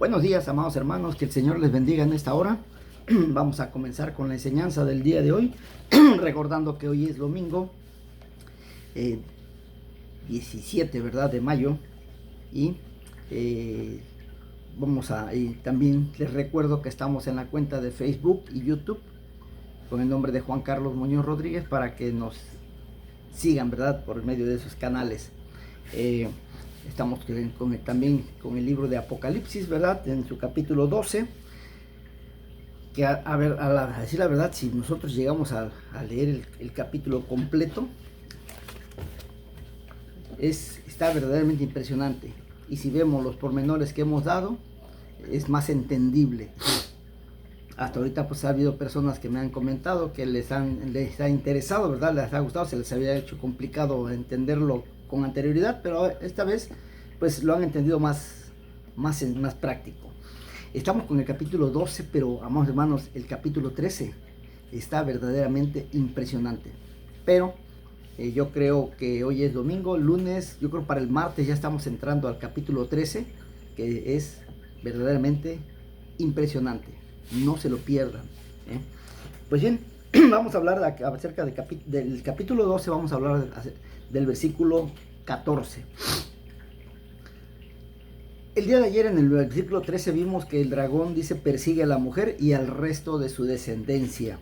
Buenos días, amados hermanos, que el Señor les bendiga en esta hora. Vamos a comenzar con la enseñanza del día de hoy, recordando que hoy es domingo 17, ¿verdad?, de mayo. Y también les recuerdo que estamos en la cuenta de Facebook y YouTube con el nombre de Juan Carlos Muñoz Rodríguez, para que nos sigan, ¿verdad?, por medio de esos canales. Estamos también con el libro de Apocalipsis, ¿verdad?, en su capítulo 12, que a decir la verdad, si nosotros llegamos a leer el capítulo completo, está verdaderamente impresionante, y si vemos los pormenores que hemos dado, es más entendible. Hasta ahorita pues ha habido personas que me han comentado que les ha interesado, ¿verdad?, les ha gustado, se les había hecho complicado entenderlo con anterioridad, pero esta vez pues lo han entendido más práctico. Estamos con el capítulo 12, pero amados hermanos, el capítulo 13 está verdaderamente impresionante. Pero yo creo que hoy es domingo, lunes, yo creo para el martes ya estamos entrando al capítulo 13, que es verdaderamente impresionante. No se lo pierdan, ¿eh? Pues bien, vamos a hablar acerca del capítulo 12, vamos a hablar del versículo 14. El día de ayer en el versículo 13 vimos que el dragón dice persigue a la mujer y al resto de su descendencia.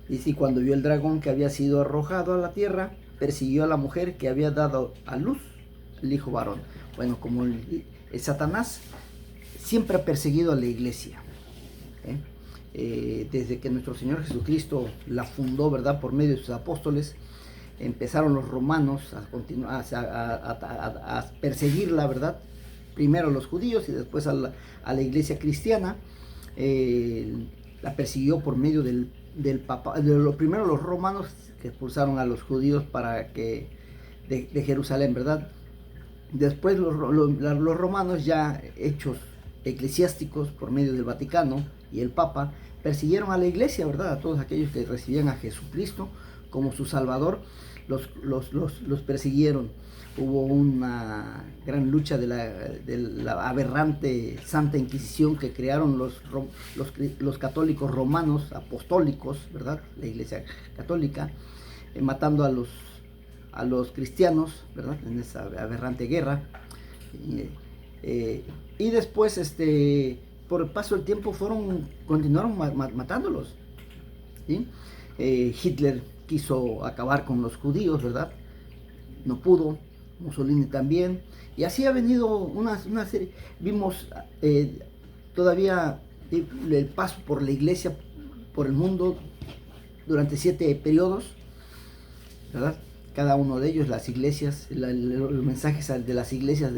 Dice, y cuando vio el dragón que había sido arrojado a la tierra, persiguió a la mujer que había dado a luz el hijo varón. Bueno, como el Satanás siempre ha perseguido a la iglesia, desde que nuestro Señor Jesucristo la fundó, ¿verdad?, por medio de sus apóstoles, empezaron los romanos a perseguirla, ¿verdad? Primero a los judíos y después a la iglesia cristiana. La persiguió por medio del papa. Primero los romanos, que expulsaron a los judíos de Jerusalén, ¿verdad? Después los romanos, ya hechos eclesiásticos por medio del Vaticano y el Papa, persiguieron a la iglesia, ¿verdad? A todos aquellos que recibían a Jesucristo como su Salvador, los persiguieron. Hubo una gran lucha de la aberrante Santa Inquisición que crearon los católicos romanos apostólicos, ¿verdad?, la iglesia católica, matando a los cristianos, ¿verdad?, en esa aberrante guerra. Y después, por el paso del tiempo, continuaron matándolos, ¿sí? Hitler quiso acabar con los judíos, ¿verdad? No pudo. Mussolini también, y así ha venido una serie. Vimos todavía el paso por la iglesia, por el mundo, durante 7 periodos, ¿verdad? Cada uno de ellos, las iglesias, los mensajes de las iglesias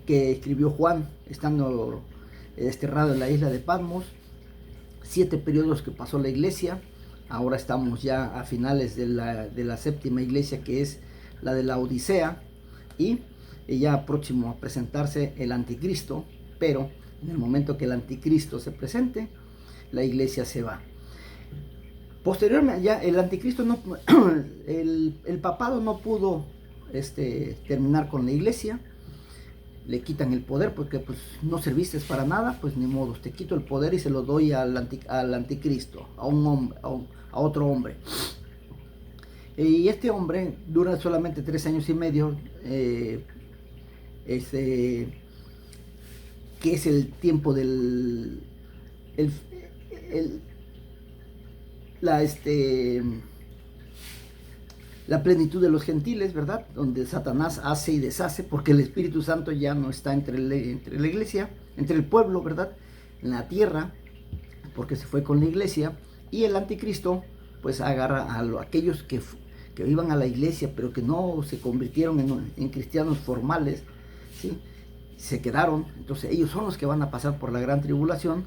que escribió Juan, estando desterrado en la isla de Patmos. 7 periodos que pasó la iglesia. Ahora estamos ya a finales de la séptima iglesia, que es la de la Odisea, y ya próximo a presentarse el anticristo. Pero en el momento que el anticristo se presente, la iglesia se va. Posteriormente, ya el anticristo el papado no pudo terminar con la iglesia. Le quitan el poder porque pues no serviste para nada, pues ni modo, te quito el poder y se lo doy al anticristo, a otro hombre. Y este hombre dura solamente 3 años y medio, que es el tiempo la plenitud de los gentiles, ¿verdad?, donde Satanás hace y deshace, porque el Espíritu Santo ya no está entre la iglesia, entre el pueblo, ¿verdad?, en la tierra, porque se fue con la iglesia. Y el anticristo pues agarra a aquellos que iban a la iglesia, pero que no se convirtieron en cristianos formales, ¿sí? Se quedaron. Entonces ellos son los que van a pasar por la gran tribulación,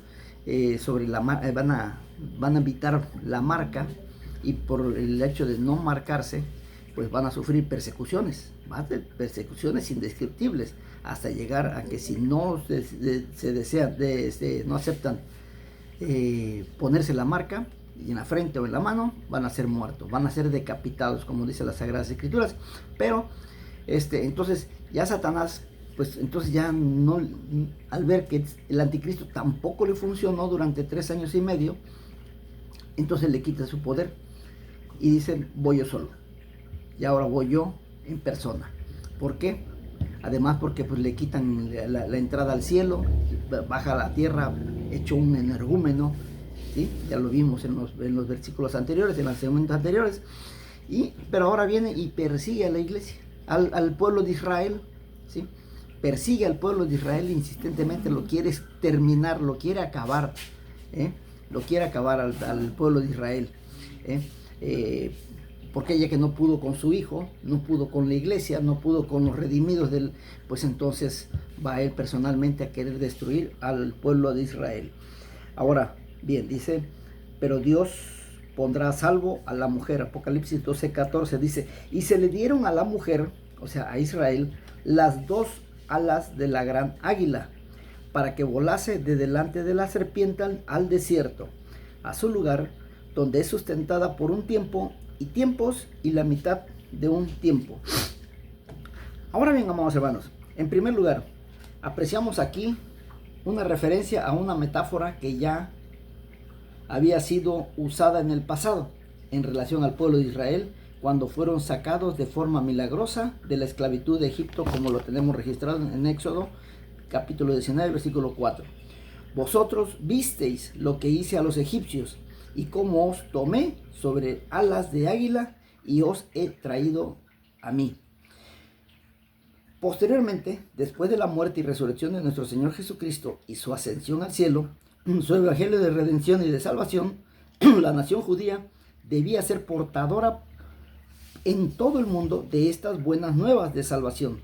van a evitar la marca, y por el hecho de no marcarse, pues van a sufrir persecuciones, persecuciones indescriptibles, hasta llegar a que si no no aceptan ponerse la marca en la frente o en la mano, van a ser muertos, van a ser decapitados, como dice las Sagradas Escrituras. Pero entonces ya Satanás pues entonces ya no, al ver que el anticristo tampoco le funcionó durante 3 años y medio, entonces le quita su poder y dice, voy yo solo. Y ahora voy yo en persona. ¿Por qué? Además porque pues le quitan la entrada al cielo, baja a la tierra hecho un energúmeno, ¿sí? Ya lo vimos en los versículos anteriores, en los segmentos anteriores. Pero ahora viene y persigue a la iglesia, al pueblo de Israel, ¿sí? Persigue al pueblo de Israel insistentemente, lo quiere exterminar, lo quiere acabar, lo quiere acabar al pueblo de Israel, porque ella que no pudo con su hijo, no pudo con la iglesia, no pudo con los redimidos pues entonces va él personalmente a querer destruir al pueblo de Israel. Ahora, bien, dice, pero Dios pondrá a salvo a la mujer. Apocalipsis 12:14 dice, y se le dieron a la mujer, o sea, a Israel, las 2 alas de la gran águila, para que volase de delante de la serpiente al desierto, a su lugar, donde es sustentada por un tiempo y tiempos y la mitad de un tiempo. Ahora bien, amados hermanos, en primer lugar, apreciamos aquí una referencia a una metáfora que ya había sido usada en el pasado en relación al pueblo de Israel cuando fueron sacados de forma milagrosa de la esclavitud de Egipto, como lo tenemos registrado en Éxodo capítulo 19 versículo 4. Vosotros visteis lo que hice a los egipcios y cómo os tomé sobre alas de águila y os he traído a mí. Posteriormente, después de la muerte y resurrección de nuestro Señor Jesucristo y su ascensión al cielo, su evangelio de redención y de salvación, la nación judía debía ser portadora en todo el mundo de estas buenas nuevas de salvación.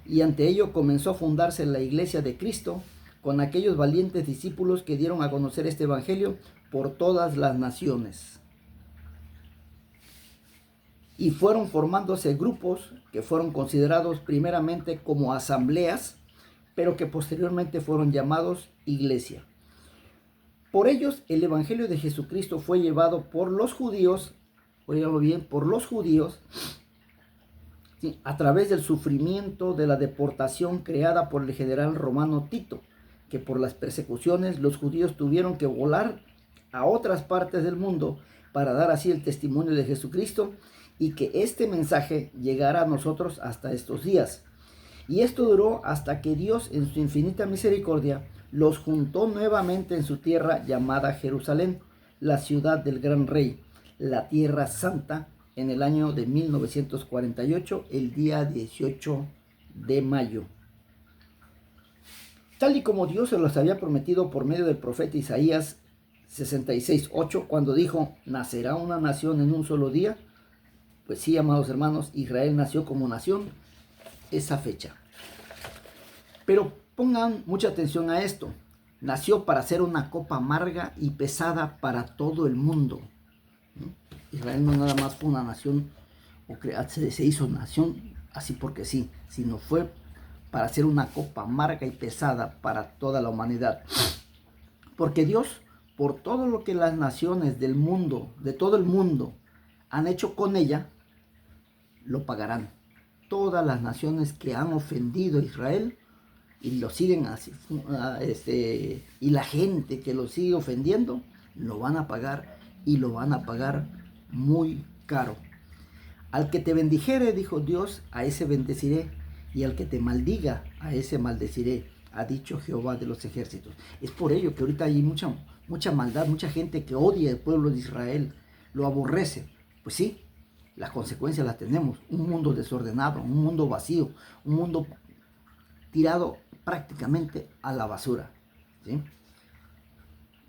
Y ante ello comenzó a fundarse la iglesia de Cristo con aquellos valientes discípulos que dieron a conocer este evangelio por todas las naciones. Y fueron formándose grupos que fueron considerados primeramente como asambleas, pero que posteriormente fueron llamados iglesia. Por ellos el evangelio de Jesucristo fue llevado por los judíos, oíganlo bien, por los judíos, ¿sí?, a través del sufrimiento de la deportación creada por el general romano Tito, que por las persecuciones los judíos tuvieron que volar a otras partes del mundo para dar así el testimonio de Jesucristo y que este mensaje llegara a nosotros hasta estos días. Y esto duró hasta que Dios en su infinita misericordia los juntó nuevamente en su tierra llamada Jerusalén, la ciudad del gran rey, la tierra santa, en el año de 1948, el día 18 de mayo. Tal y como Dios se los había prometido por medio del profeta Isaías 66:8, cuando dijo, nacerá una nación en un solo día. Pues sí, amados hermanos, Israel nació como nación esa fecha. Pero pongan mucha atención a esto. Nació para ser una copa amarga y pesada para todo el mundo. Israel no nada más fue una nación, o se hizo nación así porque sí, sino fue para ser una copa amarga y pesada para toda la humanidad. Porque Dios, por todo lo que las naciones del mundo, de todo el mundo, han hecho con ella, lo pagarán. Todas las naciones que han ofendido a Israel y lo siguen así, y la gente que lo sigue ofendiendo, lo van a pagar y lo van a pagar muy caro. Al que te bendijere, dijo Dios, a ese bendeciré, y al que te maldiga, a ese maldeciré, ha dicho Jehová de los ejércitos. Es por ello que ahorita hay mucha maldad, mucha gente que odia al pueblo de Israel, lo aborrece. Pues sí, las consecuencias las tenemos. Un mundo desordenado, un mundo vacío, un mundo tirado prácticamente a la basura, ¿sí?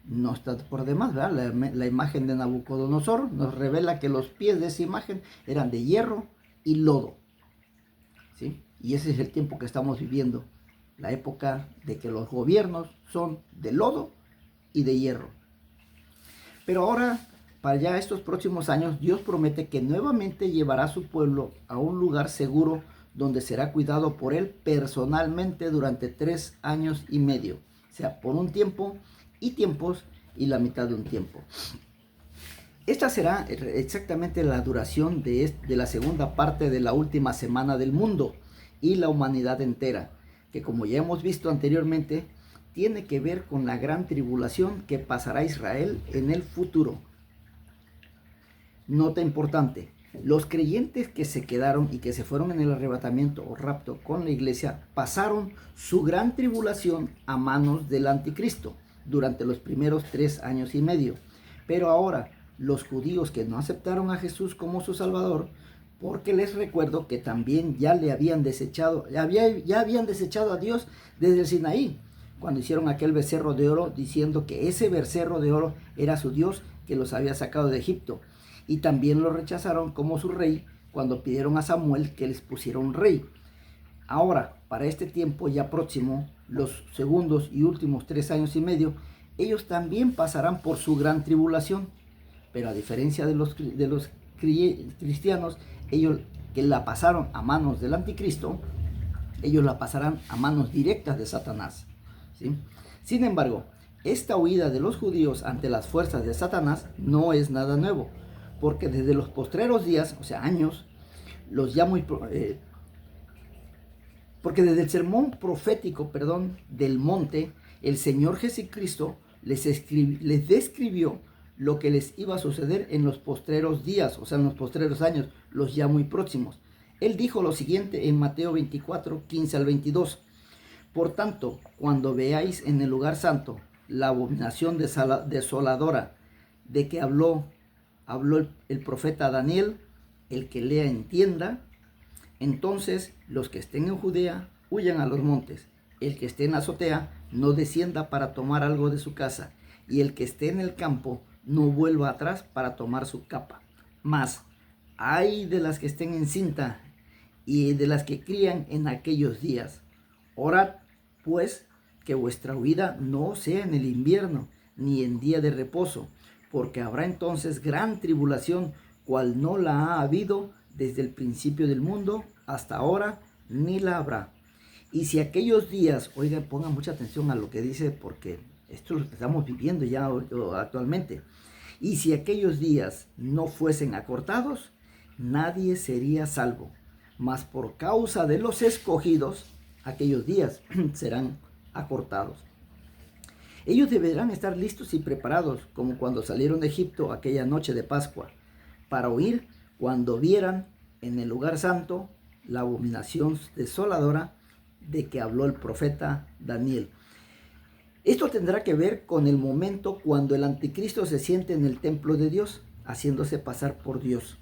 No está por demás, ¿verdad? La imagen de Nabucodonosor nos revela que los pies de esa imagen eran de hierro y lodo, ¿sí? Y ese es el tiempo que estamos viviendo, la época de que los gobiernos son de lodo y de hierro. Pero ahora, para ya estos próximos años, Dios promete que nuevamente llevará a su pueblo a un lugar seguro donde será cuidado por él personalmente durante 3 años y medio, o sea, por un tiempo y tiempos y la mitad de un tiempo. Esta será exactamente la duración de la segunda parte de la última semana del mundo y la humanidad entera. que como ya hemos visto anteriormente, tiene que ver con la gran tribulación que pasará Israel en el futuro. Nota importante: los creyentes que se quedaron y que se fueron en el arrebatamiento o rapto con la iglesia pasaron su gran tribulación a manos del anticristo durante los primeros 3 años y medio. Pero ahora, los judíos que no aceptaron a Jesús como su Salvador, porque les recuerdo que también ya habían desechado a Dios desde el Sinaí, cuando hicieron aquel becerro de oro, diciendo que ese becerro de oro era su Dios que los había sacado de Egipto. Y también lo rechazaron como su rey cuando pidieron a Samuel que les pusiera un rey. Ahora, para este tiempo ya próximo, los segundos y últimos 3 años y medio, ellos también pasarán por su gran tribulación. Pero a diferencia de los cristianos, ellos que la pasaron a manos del anticristo, ellos la pasarán a manos directas de Satanás, ¿sí? Sin embargo, esta huida de los judíos ante las fuerzas de Satanás no es nada nuevo, porque desde los postreros días, o sea, años, porque desde el sermón profético, del monte, el Señor Jesucristo les describió lo que les iba a suceder en los postreros días, o sea, en los postreros años, los ya muy próximos. Él dijo lo siguiente en Mateo 24, 15 al 22. Por tanto, cuando veáis en el lugar santo la abominación desoladora de que habló el profeta Daniel, el que lea entienda, entonces los que estén en Judea huyan a los montes, el que esté en la azotea no descienda para tomar algo de su casa, y el que esté en el campo no vuelva atrás para tomar su capa. Mas ay de las que estén encinta y de las que crían en aquellos días. Orad, pues, que vuestra huida no sea en el invierno, ni en día de reposo, porque habrá entonces gran tribulación, cual no la ha habido desde el principio del mundo hasta ahora, ni la habrá. Y si aquellos días, oigan, pongan mucha atención a lo que dice, porque esto es lo que estamos viviendo ya actualmente. Y si aquellos días no fuesen acortados, nadie sería salvo. Mas por causa de los escogidos, aquellos días serán acortados. Ellos deberán estar listos y preparados, como cuando salieron de Egipto aquella noche de Pascua, para oír cuando vieran en el lugar santo la abominación desoladora de que habló el profeta Daniel. Esto tendrá que ver con el momento cuando el anticristo se siente en el templo de Dios, haciéndose pasar por Dios.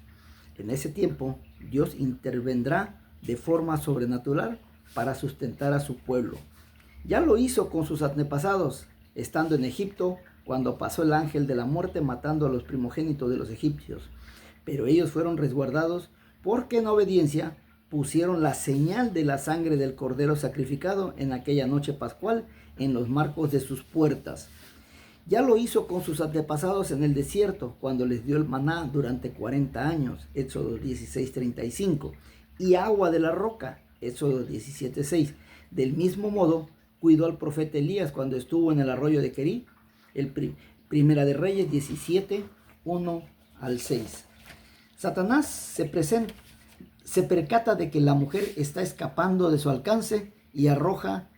En ese tiempo, Dios intervendrá de forma sobrenatural para sustentar a su pueblo. Ya lo hizo con sus antepasados, estando en Egipto, cuando pasó el ángel de la muerte matando a los primogénitos de los egipcios. Pero ellos fueron resguardados porque en obediencia pusieron la señal de la sangre del cordero sacrificado en aquella noche pascual en los marcos de sus puertas. Ya lo hizo con sus antepasados en el desierto, cuando les dio el maná durante 40 años, Éxodo 16:35, y agua de la roca, Éxodo 17:6. Del mismo modo, cuidó al profeta Elías cuando estuvo en el arroyo de Querí, Primera de Reyes 17:1 al 6. Satanás se percata de que la mujer está escapando de su alcance y arroja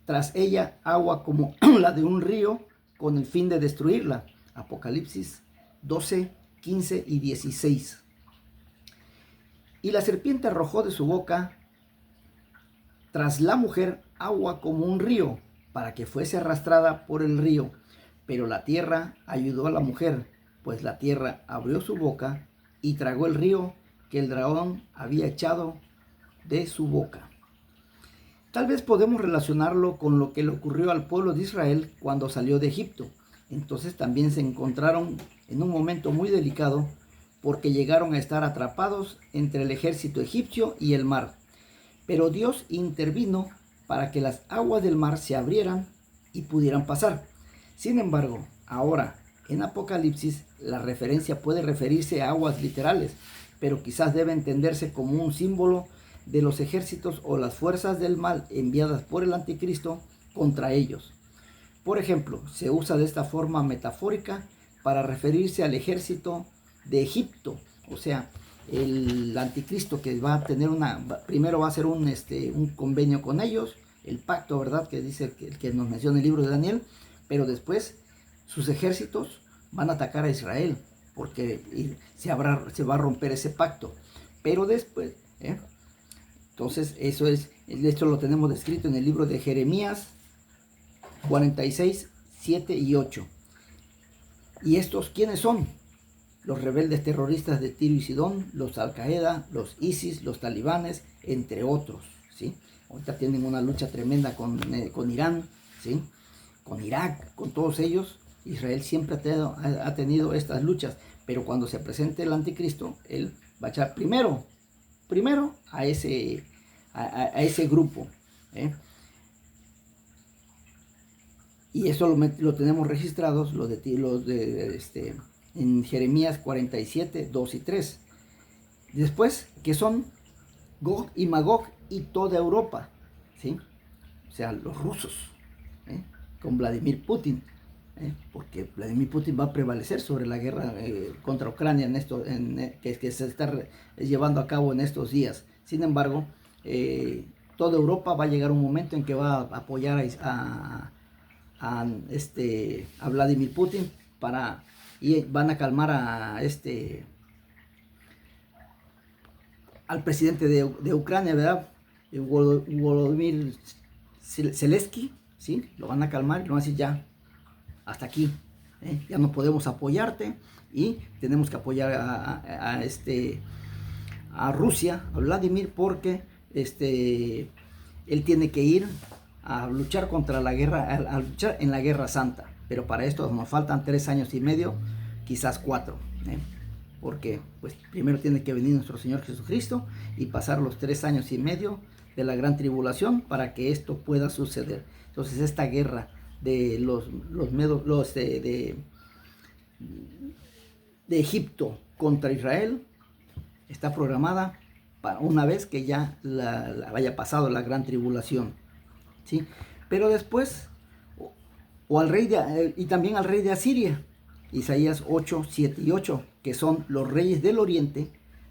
tras ella agua como la de un río con el fin de destruirla. Apocalipsis 12, 15 y 16. Y la serpiente arrojó de su boca tras la mujer agua como un río, para que fuese arrastrada por el río. Pero la tierra ayudó a la mujer, pues la tierra abrió su boca y tragó el río que el dragón había echado de su boca. Tal vez podemos relacionarlo con lo que le ocurrió al pueblo de Israel cuando salió de Egipto. Entonces también se encontraron en un momento muy delicado, porque llegaron a estar atrapados entre el ejército egipcio y el mar. Pero Dios intervino para que las aguas del mar se abrieran y pudieran pasar. Sin embargo, ahora en Apocalipsis la referencia puede referirse a aguas literales, pero quizás debe entenderse como un símbolo de los ejércitos o las fuerzas del mal enviadas por el anticristo contra ellos. Por ejemplo, se usa de esta forma metafórica para referirse al ejército de Egipto, o sea, el anticristo que va a tener primero va a hacer un convenio con ellos, el pacto, ¿verdad? Que dice que nos menciona el libro de Daniel, pero después sus ejércitos van a atacar a Israel, porque se va a romper ese pacto. Pero después, entonces esto lo tenemos descrito en el libro de Jeremías 46, 7 y 8. ¿Y estos quiénes son? Los rebeldes terroristas de Tiro y Sidón, los Al-Qaeda, los ISIS, los talibanes, entre otros, ¿sí? Ahorita tienen una lucha tremenda con Irán, ¿sí? Con Irak, con todos ellos. Israel siempre ha tenido estas luchas, pero cuando se presente el anticristo, él va a echar primero a ese grupo, y eso lo tenemos registrados en Jeremías 47, 2 y 3. Después, que son Gog y Magog y toda Europa, ¿sí? O sea, los rusos, con Vladimir Putin, porque Vladimir Putin va a prevalecer sobre la guerra contra Ucrania que se está llevando a cabo en estos días. Sin embargo, toda Europa va a llegar un momento en que va a apoyar a Vladimir Putin y van a calmar al presidente de Ucrania, ¿verdad? Volodymyr Zelensky, ¿sí? Lo van a calmar y lo van a decir ya, hasta aquí, ya no podemos apoyarte y tenemos que apoyar a Rusia, a Vladimir, porque él tiene que ir a luchar contra la guerra, a luchar en la guerra santa, pero para esto nos faltan 3 años y medio, quizás 4, porque pues primero tiene que venir nuestro Señor Jesucristo y pasar los 3 años y medio de la gran tribulación para que esto pueda suceder. Entonces esta guerra de de Egipto contra Israel está programada para una vez que ya haya pasado la gran tribulación, ¿sí? Pero después, y también al rey de Asiria, Isaías 8, 7 y 8, que son los reyes del oriente,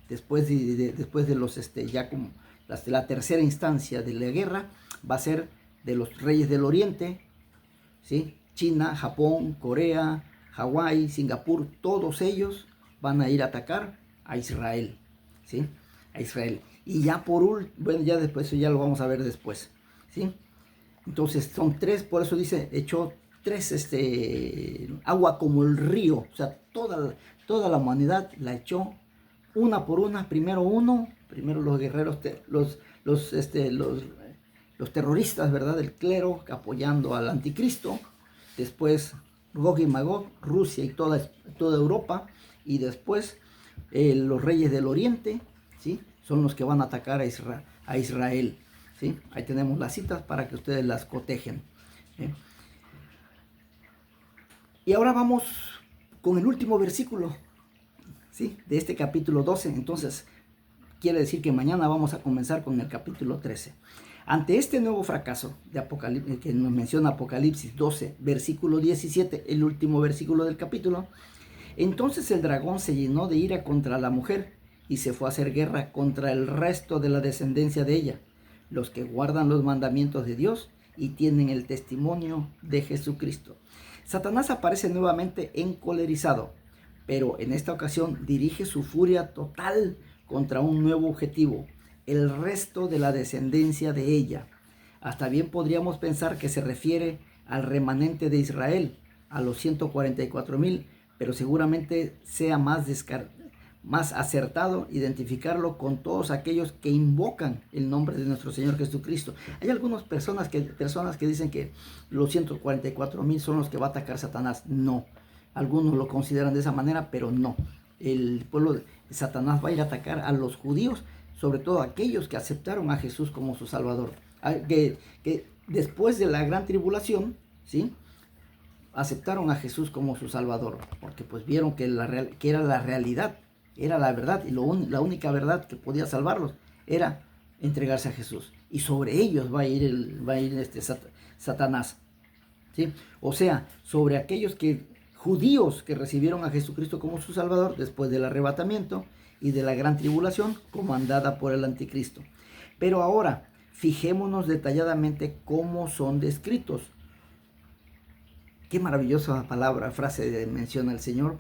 después de los, ya como la tercera instancia de la guerra, va a ser de los reyes del oriente, ¿sí? China, Japón, Corea, Hawái, Singapur, todos ellos van a ir a atacar a Israel, ¿sí? A Israel. Y ya ya después, eso ya lo vamos a ver después, ¿sí? Entonces son 3, por eso dice, echó 3 agua como el río, o sea, toda la humanidad la echó una por una, primero los guerreros, los terroristas, ¿verdad? Del clero apoyando al anticristo, después Gog y Magog, Rusia y toda Europa, y después los reyes del oriente, ¿sí? Son los que van a atacar a Israel, ¿sí? Ahí tenemos las citas para que ustedes las cotejen, ¿sí? Y ahora vamos con el último versículo, ¿sí? De este capítulo 12. Entonces quiere decir que mañana vamos a comenzar con el capítulo 13. Ante este nuevo fracaso de que nos menciona Apocalipsis 12, versículo 17, el último versículo del capítulo, entonces el dragón se llenó de ira contra la mujer y se fue a hacer guerra contra el resto de la descendencia de ella, los que guardan los mandamientos de Dios y tienen el testimonio de Jesucristo. Satanás aparece nuevamente encolerizado, pero en esta ocasión dirige su furia total contra un nuevo objetivo, el resto de la descendencia de ella. Hasta bien podríamos pensar que se refiere al remanente de Israel, a los 144,000, pero seguramente sea más acertado identificarlo con todos aquellos que invocan el nombre de nuestro Señor Jesucristo. Hay algunas personas que dicen que los 144,000 son los que va a atacar Satanás. No, algunos lo consideran de esa manera, pero no. El pueblo de Satanás va a ir a atacar a los judíos, sobre todo aquellos que aceptaron a Jesús como su Salvador, que después de la gran tribulación, ¿sí?, aceptaron a Jesús como su Salvador, porque pues vieron que era la realidad, era la verdad, y la única verdad que podía salvarlos era entregarse a Jesús, y sobre ellos va a ir Satanás, ¿sí? O sea, sobre aquellos judíos que recibieron a Jesucristo como su Salvador después del arrebatamiento y de la gran tribulación comandada por el anticristo. Pero ahora, fijémonos detalladamente cómo son descritos. Qué maravillosa palabra, frase menciona el Señor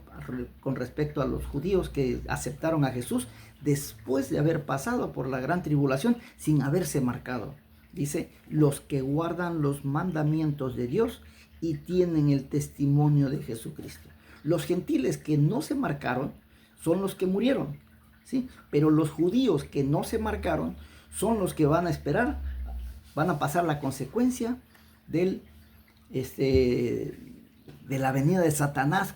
con respecto a los judíos que aceptaron a Jesús después de haber pasado por la gran tribulación sin haberse marcado. Dice, los que guardan los mandamientos de Dios y tienen el testimonio de Jesucristo. Los gentiles que no se marcaron son los que murieron, ¿sí? Pero los judíos que no se marcaron son los que van a esperar, van a pasar la consecuencia de la venida de Satanás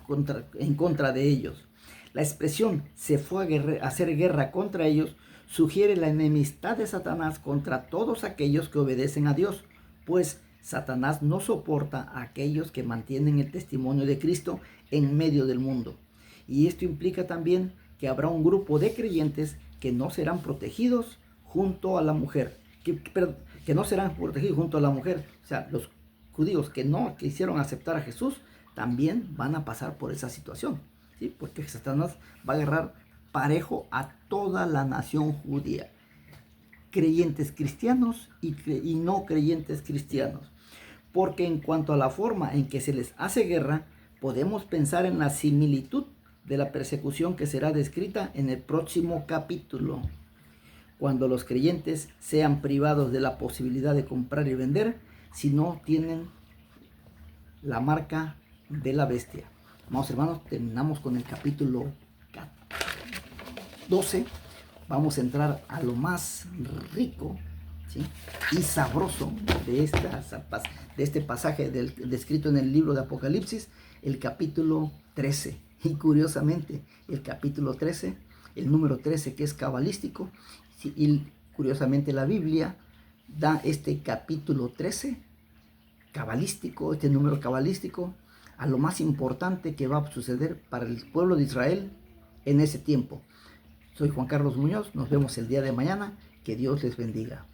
en contra de ellos. La expresión se fue a hacer guerra contra ellos sugiere la enemistad de Satanás contra todos aquellos que obedecen a Dios, pues Satanás no soporta a aquellos que mantienen el testimonio de Cristo en medio del mundo. Y esto implica también que habrá un grupo de creyentes que no serán protegidos junto a la mujer, que no serán protegidos junto a la mujer. O sea, los judíos que no quisieron aceptar a Jesús también van a pasar por esa situación, ¿sí? Porque Satanás va a agarrar parejo a toda la nación judía, creyentes cristianos y no creyentes cristianos. Porque en cuanto a la forma en que se les hace guerra, podemos pensar en la similitud de la persecución que será descrita en el próximo capítulo, cuando los creyentes sean privados de la posibilidad de comprar y vender si no tienen la marca de la bestia. Amados hermanos, terminamos con el capítulo 12. Vamos a entrar a lo más rico, ¿sí?, y sabroso de este pasaje descrito en el libro de Apocalipsis, el capítulo 13. Y curiosamente, el capítulo 13, el número 13, que es cabalístico, ¿sí?, y curiosamente la Biblia da este capítulo 13 cabalístico, este número cabalístico, a lo más importante que va a suceder para el pueblo de Israel en ese tiempo. Soy Juan Carlos Muñoz, nos vemos el día de mañana, que Dios les bendiga.